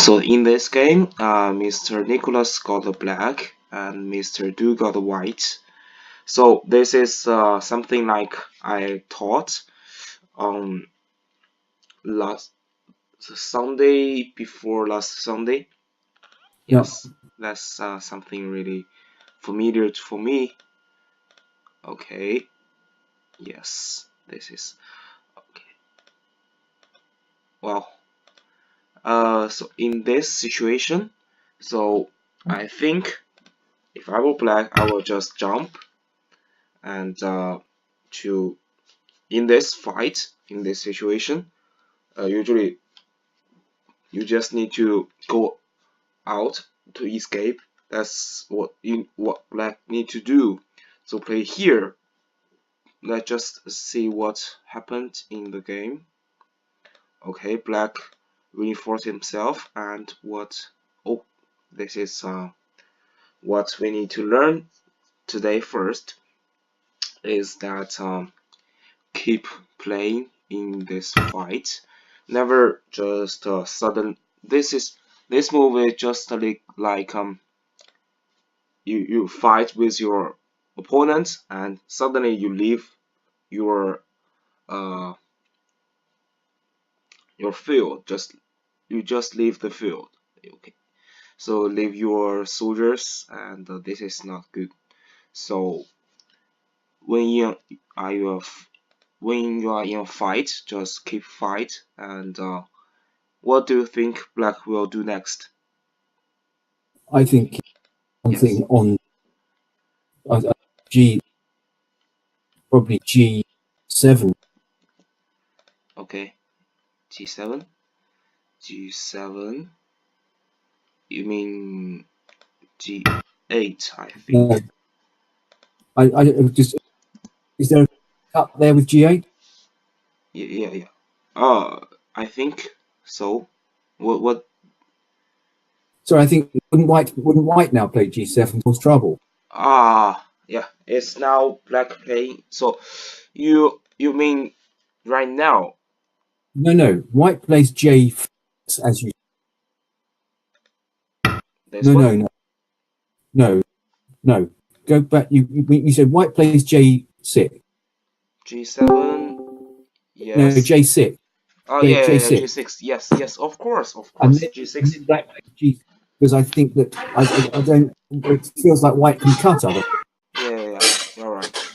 So in this game, Mr. Nicholas got the black and Mr. Do got the white. So this is something like I taught on last Sunday before last Sunday. Yes, that's something really familiar for me. Okay, yes, this is okay. Well, so in this situation, so I think if I were black, I will just jump and to in this fight, in this situation, usually you just need to go out to escape. That's what black need to do. So play here. Let's just see what happened in the game. Okay, black reinforced himself, and what? Oh, this is what we need to learn today. First is that keep playing in this fight. Never just sudden. This move is just like you fight with your opponent and suddenly you leave your uh your field. You just leave the field. Okay. So leave your soldiers, and this is not good. So when you are you when you are in a fight, just keep fight. And what do you think Black will do next? I think something Yes. on G, probably G7. Okay. G7. G7. You mean G8? I No, think. I just, is there a cut there with G8? Yeah. I think so. What? Sorry, I think wouldn't White now play G7 cause trouble? Yeah. It's now Black playing. So you mean right now? No, White plays J6 as you. This No, one? no, no, no, no. Go back. You said White plays J6. G7. No, Yes. J6. Oh Yeah, yeah. J6. G6. Yes. Of And course. then, and G6. then Black plays G, because I think that I don't. It feels like White can cut other. Yeah. You're right.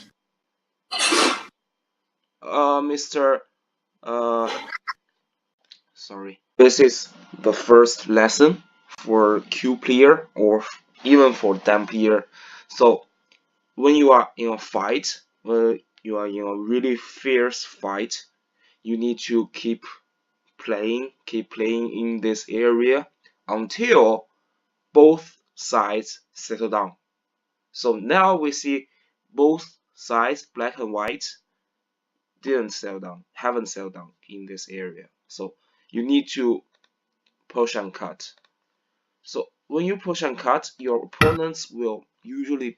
Mr. Uh, sorry. This is the first lesson for Q player or even for dumb player. So when you are in a fight, when you are in a really fierce fight, you need to keep playing in this area until both sides settle down. So now we see both sides, black and white, haven't settled down in this area. So you need to push and cut. So when you push and cut, your opponents will usually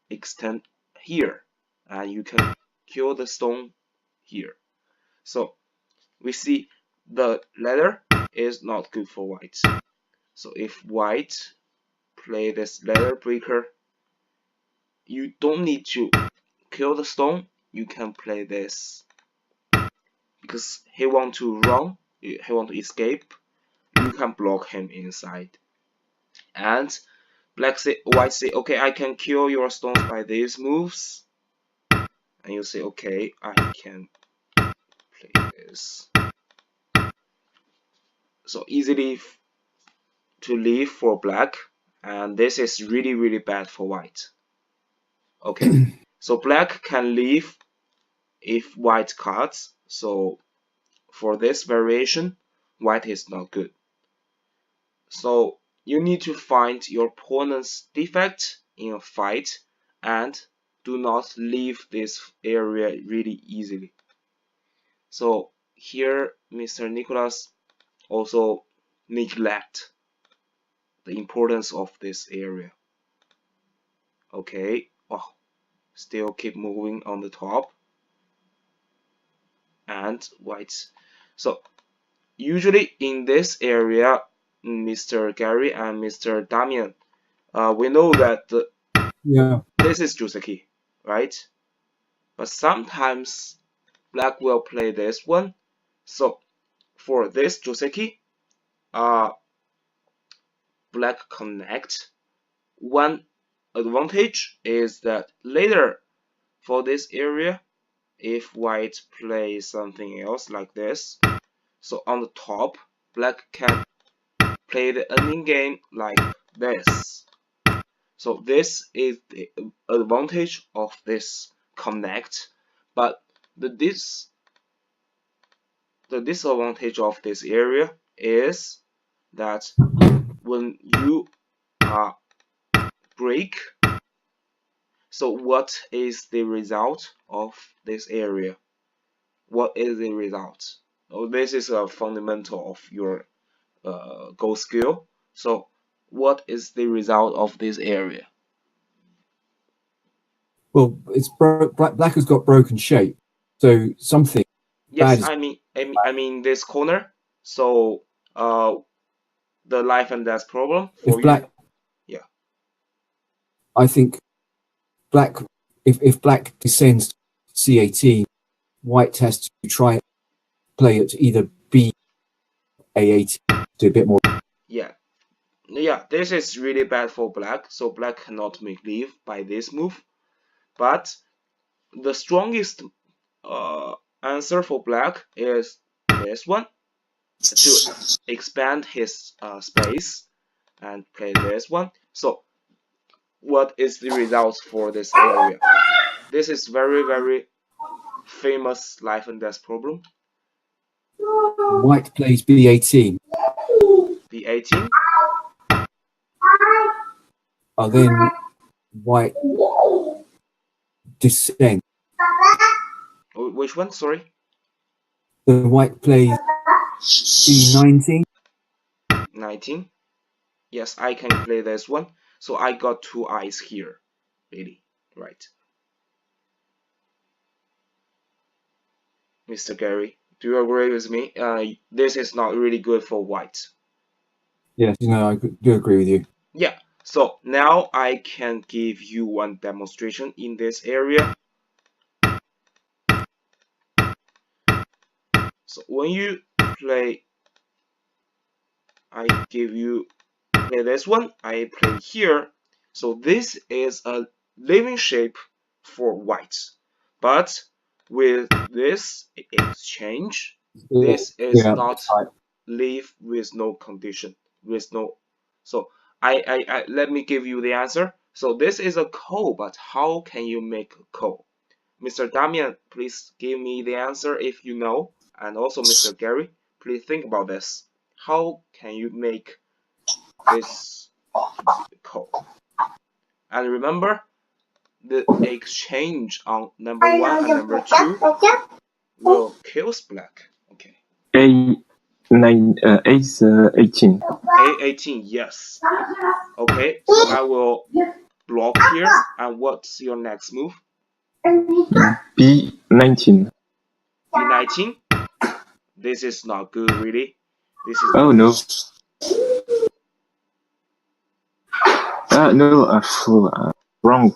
extend here, and you can kill the stone here. So we see the ladder is not good for white. So if white play this ladder breaker, you don't need to kill the stone. You can play this because he want to run, he want to escape. You can block him inside. And white say, okay, I can kill your stones by these moves. And you say, okay, I can play this. So easily to leave for black. And this is really bad for white. Okay, so black can leave if white cuts. So for this variation, white is not good. So you need to find your opponent's defect in a fight and do not leave this area really easily. So here Mr. Nicholas also neglect the importance of this area. Okay, oh, still keep moving on the top and white. So usually in this area Mr. Gary and Mr. Damian, we know that this is Juseki, right? But sometimes black will play this one. So for this Juseki, black connect. One advantage is that later for this area, if white plays something else like this, so on the top, black can play the ending game like this. So this is the advantage of this connect, but the disadvantage of this area is that when you break, so what is the result of this area? What is the result? Oh, this is a fundamental of your Go skill. So what is the result of this area? Well, it's black has got broken shape, so something. Yes, I mean this corner. So the life and death problem for black, you. Yeah. I think black. If black descends C18, white has to try play it either B A18 to a bit more. Yeah. Yeah, this is really bad for black, so black cannot make leave by this move. But the strongest answer for black is this one, to expand his space and play this one. So what is the result for this area? This is very famous life and death problem. White plays B18. B18. Then white descends. Which one? Sorry. The white plays B19. 19. Yes, I can play this one. So I got two eyes here. Really. Right. Mr. Gary, do you agree with me? This is not really good for white. Yes, I do agree with you. Yeah. So now I can give you one demonstration in this area. So when you play, I give you play this one, I play here. So this is a living shape for white. But with this exchange, this is not live with no condition, with no. So I let me give you the answer. So this is a call, but how can you make a call? Mr. Damian, please give me the answer if you know, and also Mr. Gary, please think about this. How can you make this call? And remember, the exchange on number 1 and number 2 will kills black. Okay. A18. A18, yes. Okay, so I will block here. And what's your next move? B19. B19? This is not good, really. This is oh no. No, wrong.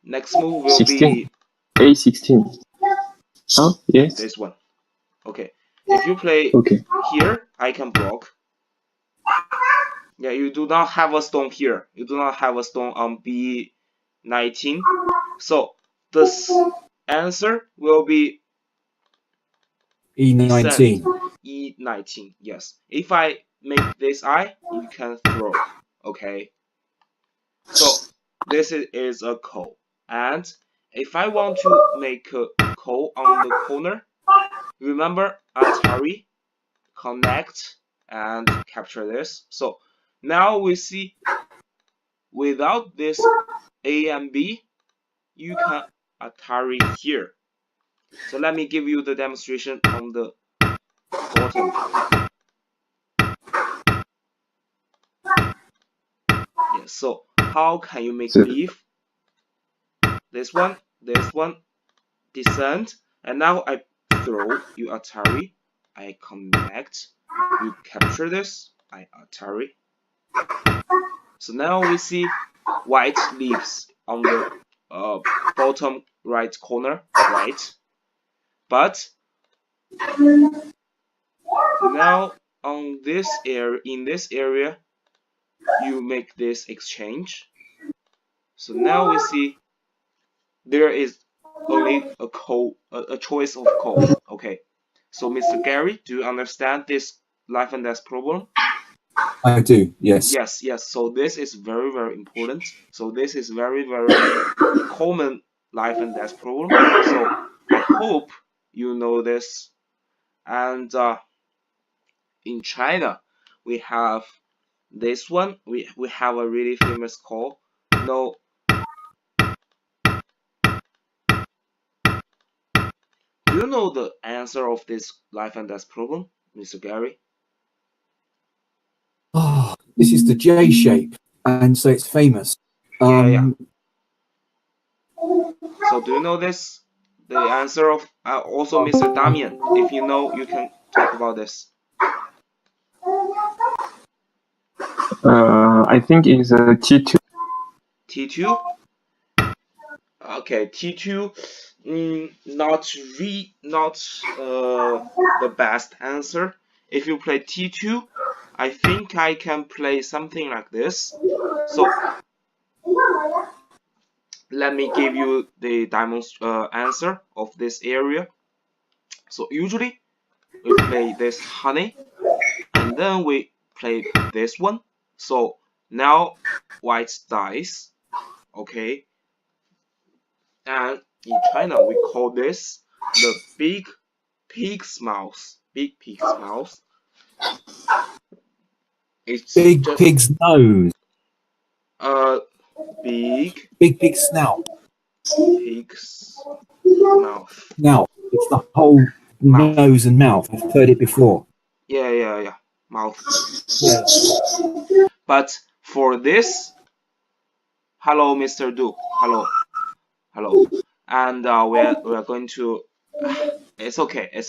Next move will 16. Be A16. Oh, yes. This one. Okay. If you play here, I can block. Yeah, you do not have a stone here. You do not have a stone on B19. So this answer will be E19. E19, yes. If I make this eye, you can throw. Okay. So this is a call. And if I want to make a call on the corner, remember Atari, connect, and capture this. So now we see without this A and B, you can Atari here. So let me give you the demonstration on the bottom. Yes, so how can you make leave? This one, descend. And now I throw you Atari. I connect. You capture this. I Atari. So now we see white leaves on the bottom right corner, right? But now on this area, in this area, you make this exchange. So now we see there is only a choice of code. Okay. So Mr. Gary, do you understand this life and death problem? I do, yes. Yes, yes. So this is very, very important. So this is very, very common life and death problem. So I hope you know this. And in China, we have this one. We have a really famous call. No. Do you know the answer of this life and death problem, Mr. Gary? Oh, this is the J shape, and so it's famous. Yeah. So do you know this? The answer of also Mr. Damian. If you know, you can talk about this. I think it's a T2. T2? Okay, T2, not the best answer. If you play T2, I think I can play something like this. So let me give you the answer of this area. So usually we play this honey, and then we play this one. So now white dies, okay, and in China we call this the big pig's mouth. Big pig's mouth. It's Big just pig's nose. a big Big pig's snout. pig's mouth. Now, it's the whole Mouth. nose and mouth. I've heard it before. Yeah. Mouth. Yeah. But for this, hello, Mr. Ddoox. Hello. And we're going to. It's okay. We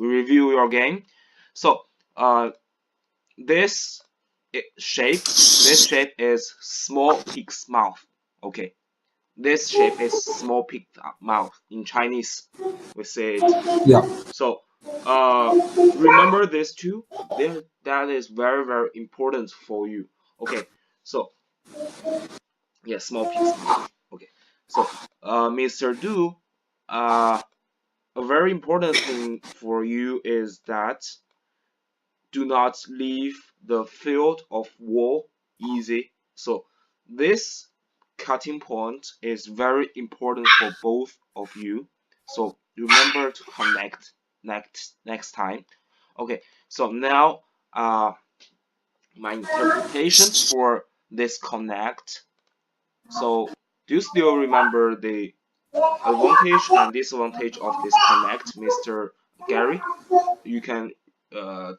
review your game. So this shape is small pig's mouth. Okay. This shape is small pig mouth. In Chinese, we say it. Yeah. So remember this too. That is very, very important for you. Okay. So yeah, small pig's mouth. Okay. So Mr. Do, a very important thing for you is that do not leave the field of war easy. So this cutting point is very important for both of you. So remember to connect next time. Okay, so now my interpretation for this connect. So do you still remember the advantage and disadvantage of this connect, Mr. Gary? You can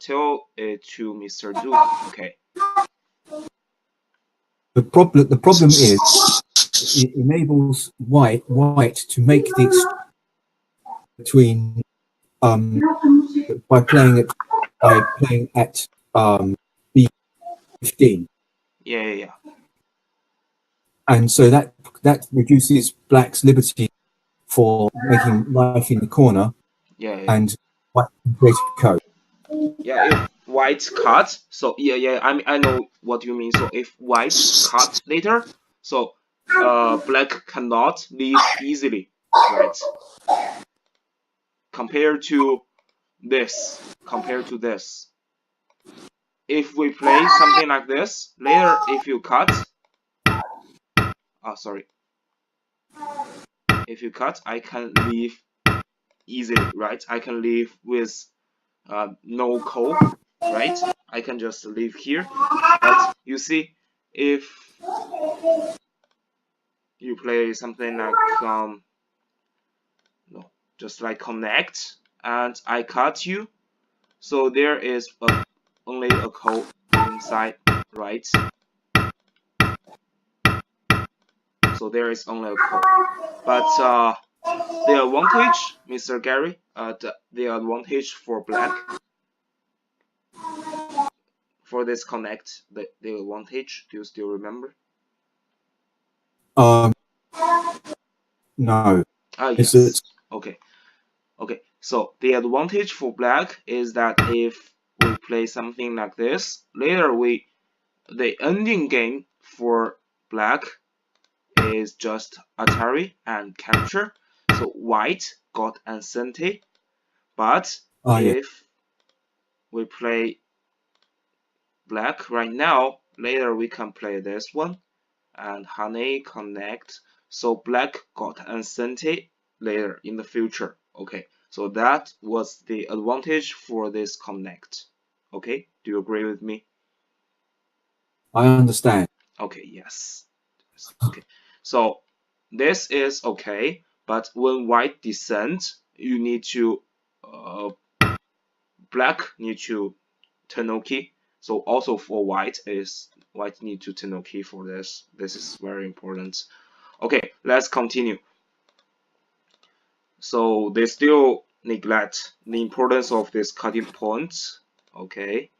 tell it to Mr. Ddoox. Okay. The problem is it enables white to make the between by playing at B15. Yeah. And so that reduces black's liberty for making life in the corner. Yeah. And white can create a code. Yeah, if white cut, so yeah, I know what you mean. So if white cut later, so black cannot leave easily, right? Compared to this. If we play something like this, later if you cut, sorry. If you cut, I can leave easily, right? I can leave with no call, right? I can just leave here. But you see, if you play something like no, just like connect, and I cut you, so there is only a code inside, right? So there is only a code. But The advantage, Mr. Gary, the advantage for black for this connect, the advantage, do you still remember? No. Is Yes. it? Okay. So the advantage for black is that if we play something like this, later the ending game for black is just Atari and capture. So white got Ancente, but Yeah. if we play black right now, later we can play this one and honey connect. So black got Ancente later in the future. Okay, so that was the advantage for this connect. Okay, do you agree with me? I understand. Okay, yes. Okay, so this is okay, but when white descends, you need to black need to Tenoki. So also for white need to Tenoki for this. This is very important. Okay, let's continue. So they still neglect the importance of this cutting point. Okay.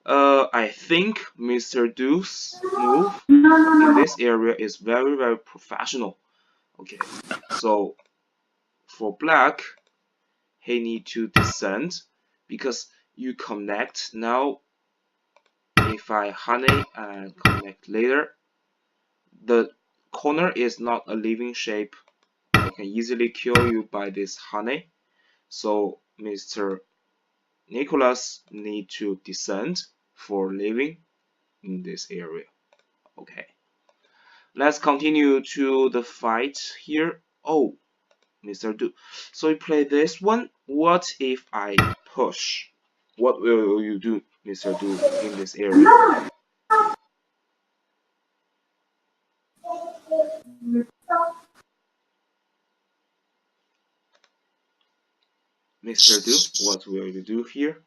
I think Mr. Ddoox move in this area is very, very professional. Okay. So for black, he need to descend because you connect now. If I honey and connect later, the corner is not a living shape. I can easily kill you by this honey. So Mr. Nicholas need to descend for living in this area. Okay. Let's continue to the fight here. Oh, Mr. Do. So you play this one. What if I push? What will you do, Mr. Do, in this area? Mr. Do, what will you do here?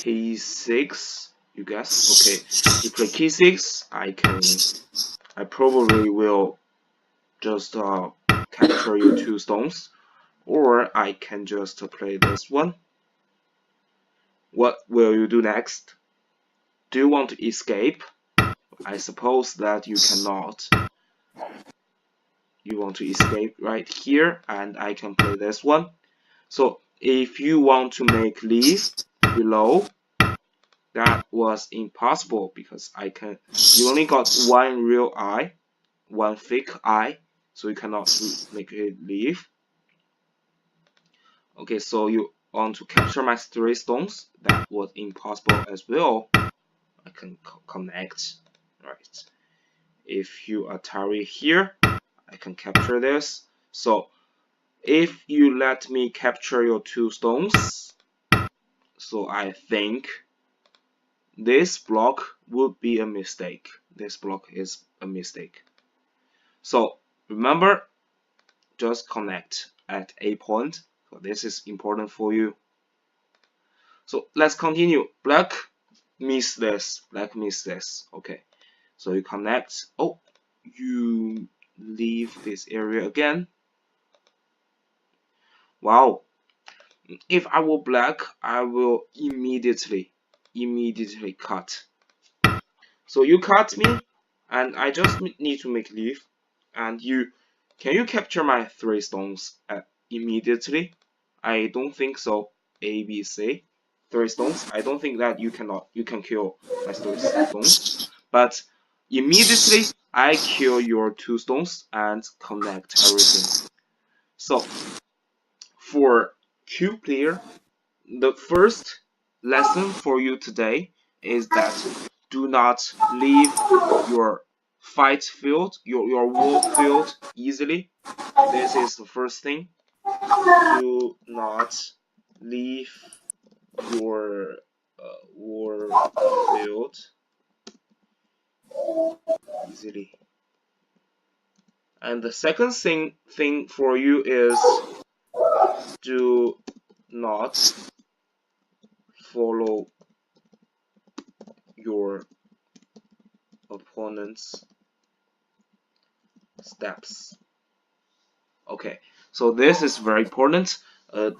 K6, you guess? Okay, you play K6. I probably will just capture your 2 stones, or I can just play this one. What will you do next? Do you want to escape? I suppose that you cannot. You want to escape right here, and I can play this one. So if you want to make leave below, that was impossible because you only got one real eye, one fake eye, so you cannot make it leave. Okay, so you want to capture my 3 stones, that was impossible as well. I can connect, right? If you Atari here, I can capture this. So if you let me capture your 2 stones, so I think this block would be a mistake. This block is a mistake. So remember, just connect at a point. So this is important for you. So let's continue. Black missed this. Black missed this. Okay. So you connect. Oh, you leave this area again. Wow. If I were black, I will immediately cut. So you cut me, and I just need to make leave. And can you capture my 3 stones immediately? I don't think so. A, B, C. 3 stones. I don't think that you can kill my 3 stones. But immediately I kill your 2 stones and connect everything. So for Q player, the first lesson for you today is that do not leave your fight field, your war field easily. This is the first thing. Do not leave your war field easily. And the second thing for you is do not follow your opponent's steps. Okay, so this is very important.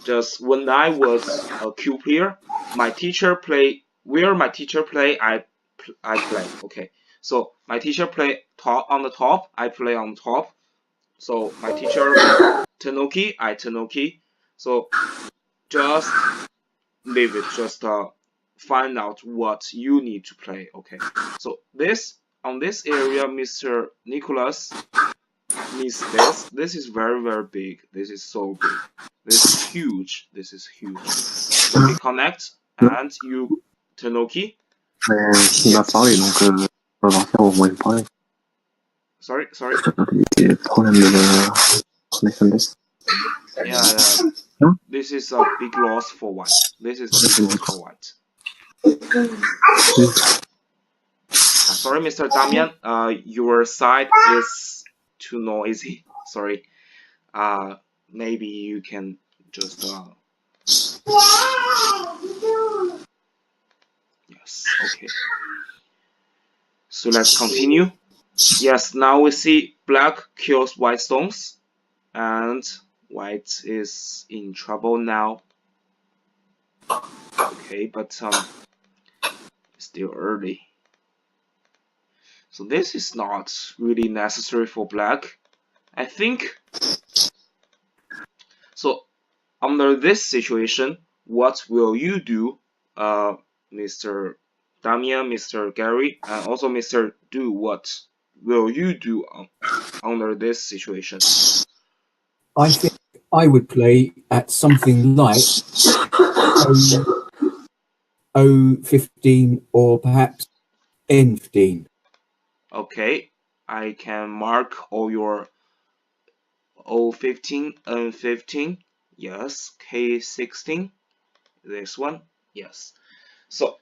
Just when I was a Q player, my teacher play where my teacher play, I play. Okay, so my teacher play top on the top, I play on top. So my teacher Tenoki, I Tenoki. So just leave it. Just find out what you need to play. Okay. So this on this area, Mr. Nicholas needs this. This is very big. This is so big. This is huge. This is huge. So he connect and you Tenoki. Il va parler, donc on va devoir faire au moins parler. Sorry. Des problèmes de connexion desk. Yeah. This is a big loss for white. This is a big loss for white. Sorry, Mr. Damian. Your side is too noisy. Sorry. Maybe you can just yes. Okay. So let's continue. Yes. Now we see black kills white stones, and white is in trouble now. Okay, but still early. So this is not really necessary for black. I think. So under this situation, what will you do, Mr. Damian, Mr. Gary, and also Mr. Do? What will you do under this situation? I think I would play at something like 0-15 or perhaps N15. Okay, I can mark all your 0-15 and 15. Yes, K16. This one. Yes. So,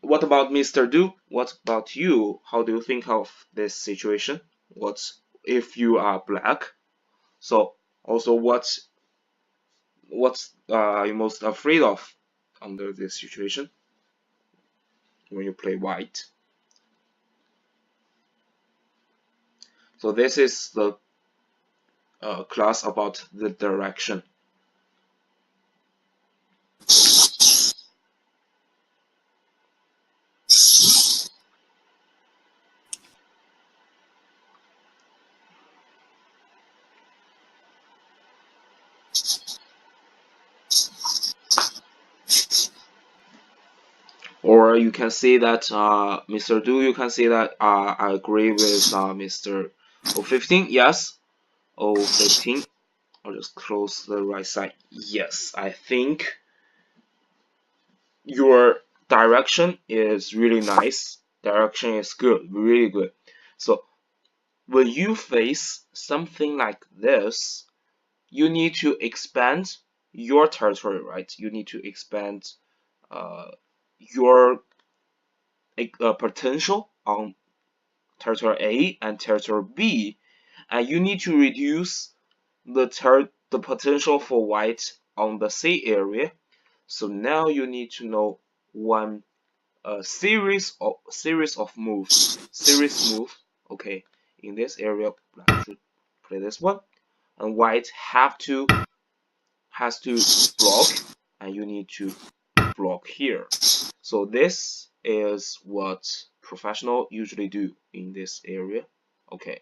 what about Mr. Do? What about you? How do you think of this situation? What if you are black? So, also, what's you most afraid of under this situation when you play white? So this is the class about the direction. Or you can see that Mr. Do, you can see that I agree with Mr. 015. Yes, 015. I'll just close the right side. Yes, I think your direction is really nice. Direction is good, really good. So when you face something like this, you need to expand your territory, right? You need to expand your potential on territory A and territory B, and you need to reduce the potential for white on the C area. So now you need to know one series of moves. Okay, in this area, black should play this one, and white has to block, and you need to block here. So this is what professional usually do in this area. Okay,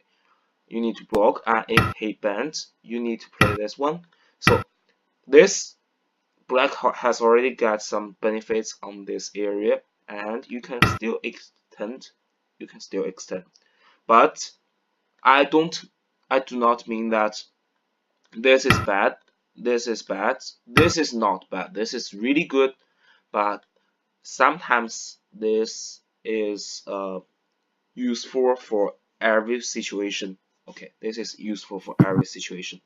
you need to block, and if he bends, you need to play this one. So this black has already got some benefits on this area, and you can still extend. But I do not mean that this is bad. This is not bad. This is really good, but sometimes this is useful for every situation. Okay, this is useful for every situation.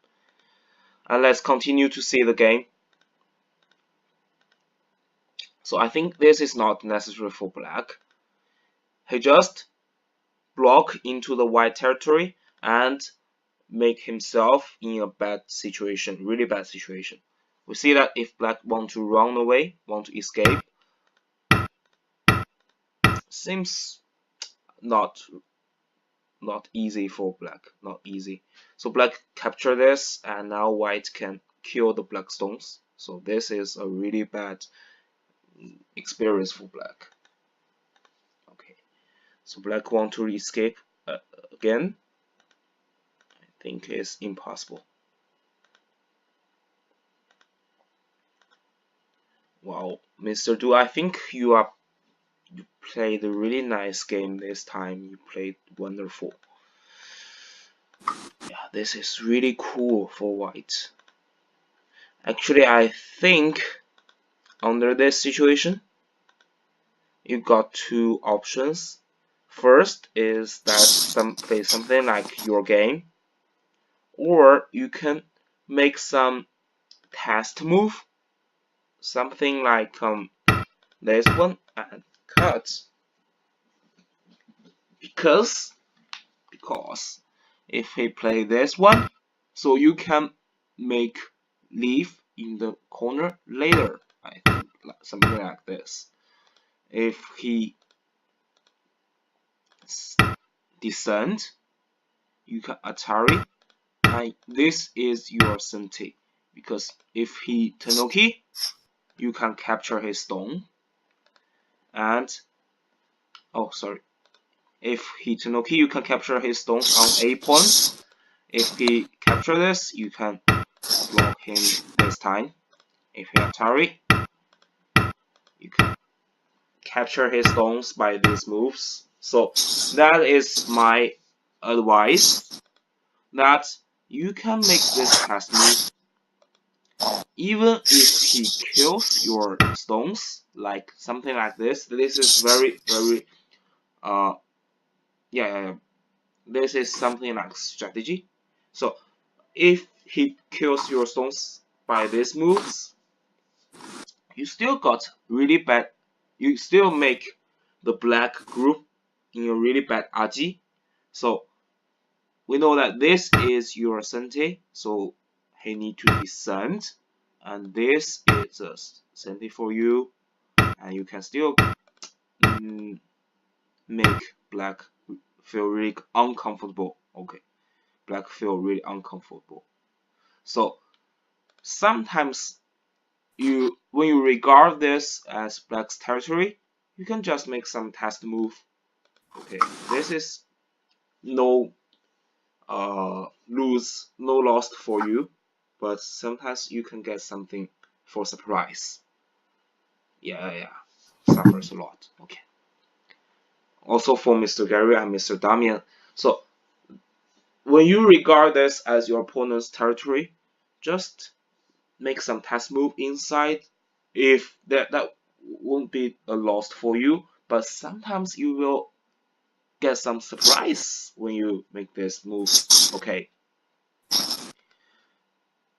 And let's continue to see the game. So I think this is not necessary for black. He just block into the white territory, and make himself in a bad situation, really bad situation. We see that if black want to run away, want to escape, seems not easy for black, not easy. So black capture this, and now white can kill the black stones. So this is a really bad experience for black. Okay, so black want to escape again. I think it's impossible. Wow, Mr. Du, I think you played a really nice game this time. You played wonderful. Yeah, this is really cool for white. Actually, I think under this situation, you got two options. First is that play something like your game, or you can make some test move, something like this one, and cut. Because if he play this one, so you can make leave in the corner later. I think something like this. If he descend, you can Atari, and this is your Sente. Because if he Tenoki, you can capture his stone. And oh, sorry. If he Tenoki, you can capture his stones on A point. If he capture this, you can block him this time. If he Atari, you can capture his stones by these moves. So that is my advice, that you can make this test move even if he kills your stones, like something like this. This is very yeah, this is something like strategy. So if he kills your stones by these moves, you still got really bad, you still make the black group in a really bad aji. So we know that this is your Sente, so he need to descend, and this is a Sente for you, and you can still make black feel really uncomfortable. Okay, black feel really uncomfortable. So sometimes when you regard this as black's territory, you can just make some test move. Okay, this is no no loss for you, but sometimes you can get something for surprise. Yeah, suffers a lot. Okay. Also for Mr. Gary and Mr. Damian. So when you regard this as your opponent's territory, just make some test move inside. If that won't be a loss for you, but sometimes you will get some surprise when you make this move. Okay.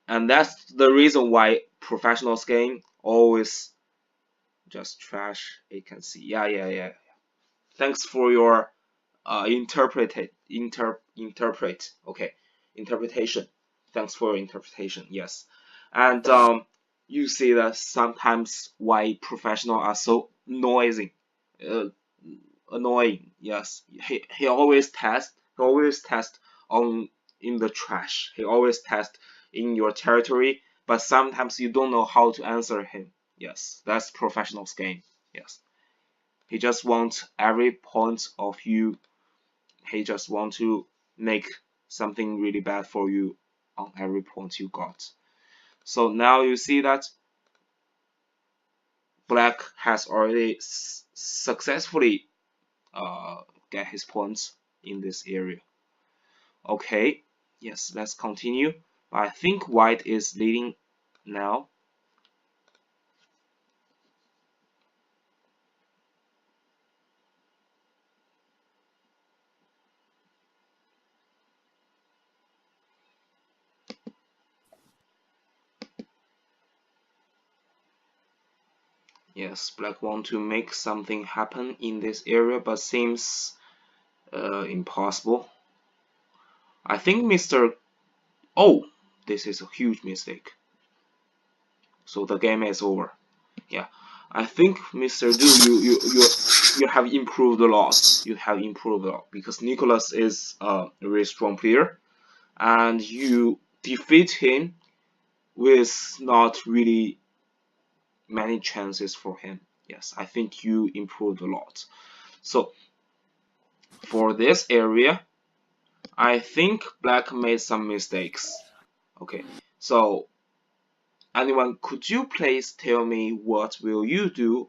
And that's the reason why professionals game always just trash agency. Yeah. Thanks for your interpretation. Thanks for your interpretation. Yes, and you see that sometimes why professionals are so noisy, uh, annoying. Yes, he always test. He always test on in the trash. He always test in your territory, but sometimes you don't know how to answer him. Yes, that's professional's game. Yes. He just wants every point of you. He just wants to make something really bad for you on every point you got. So now you see that black has already successfully get his points in this area. Okay, yes, let's continue. I think white is leading now. Yes, black want to make something happen in this area, but seems impossible. I think Mr. Oh, this is a huge mistake. So the game is over. Yeah, I think Mr. You have improved a lot. You have improved a lot because Nicholas is a very strong player, and you defeat him with not really many chances for him. Yes, I think you improved a lot. So for this area, I think Black made some mistakes. Okay, so anyone, could you please tell me what will you do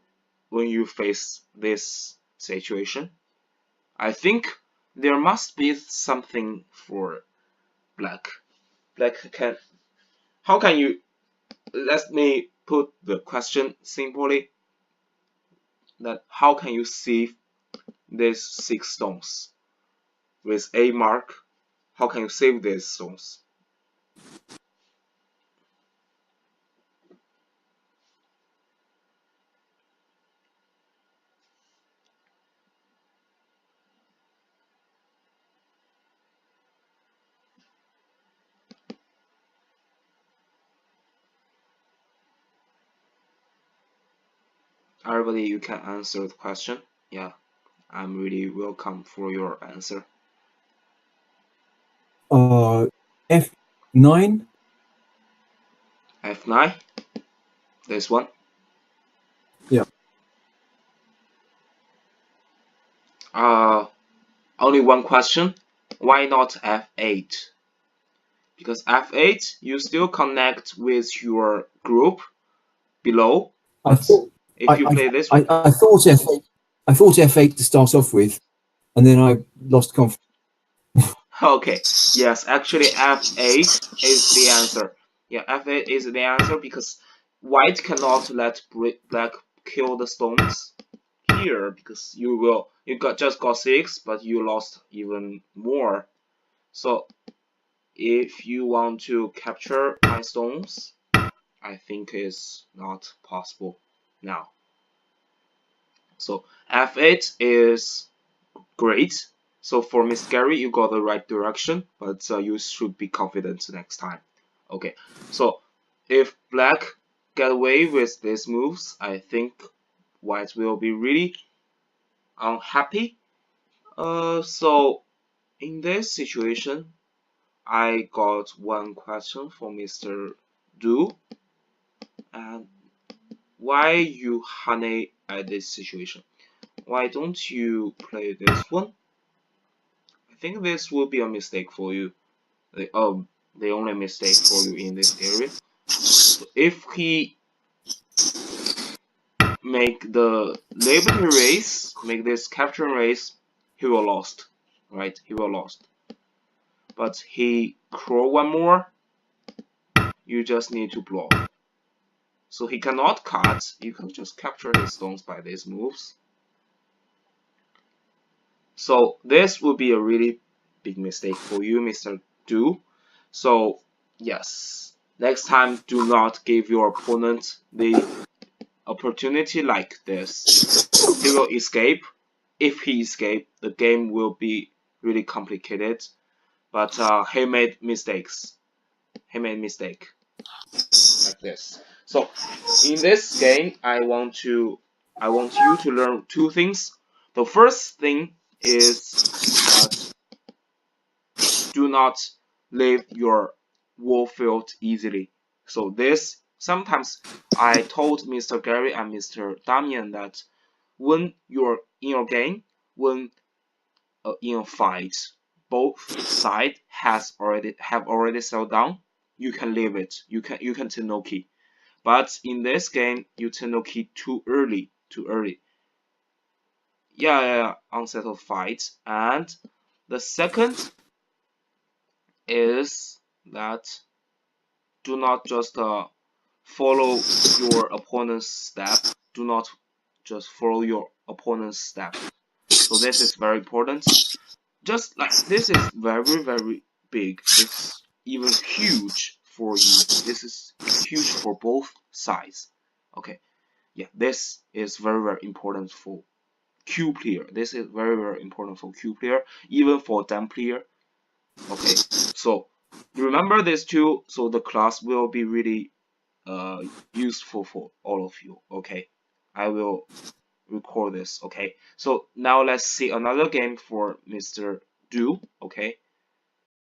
when you face this situation? I think there must be something for Black. Black can. How can you? Let me put the question simply. That how can you save these 6 stones with a mark? How can you save these stones? Everybody, you can answer the question. Yeah, I'm really welcome for your answer. F9. F9. This one. Yeah. Only one question. Why not F8? Because F8, you still connect with your group below. I thought if you play this one, I thought F8. I thought F8 to start off with, and then I lost confidence. okay, yes, actually F8 is the answer. Yeah, F8 is the answer because white cannot let black kill the stones here because you just got 6, but you lost even more. So if you want to capture my stones, I think it's not possible now. So F8 is great. So for Miss Gary, you got the right direction, but you should be confident next time. Okay, so if black get away with these moves, I think white will be really unhappy. So in this situation, I got one question for Mr. Do, and why you honey at this situation? Why don't you play this one? I think this will be a mistake for you. The only mistake for you in this area. So if he make the liberty race, make this capture race, he will lost, right? He will lost. But he crawl one more, you just need to block. So he cannot cut. You can just capture his stones by these moves. So this would be a really big mistake for you, Mr. Do. So yes, next time do not give your opponent the opportunity like this. He will escape. If he escape, the game will be really complicated. But he made mistakes. He made mistake like this. So in this game, I want you to learn 2 things. The first thing is that do not leave your wall field easily. So this sometimes I told Mr. Gary and Mr. Damian that when you're in your game, when in a fight, both sides have already settled down, you can leave it. You can take no key. But in this game, you take no key too early. Yeah, unsettled fight. And the second is that do not just follow your opponent's step. Do not just follow your opponent's step. So this is very important. Just like this is very big. It's even huge for you. This is huge for both sides. Okay, yeah, this is very important for Q player. This is very important for Q player, even for dumb player. Okay, so remember this too, so the class will be really useful for all of you. Okay, I will record this. Okay, so now let's see another game for Mr. Do. Okay,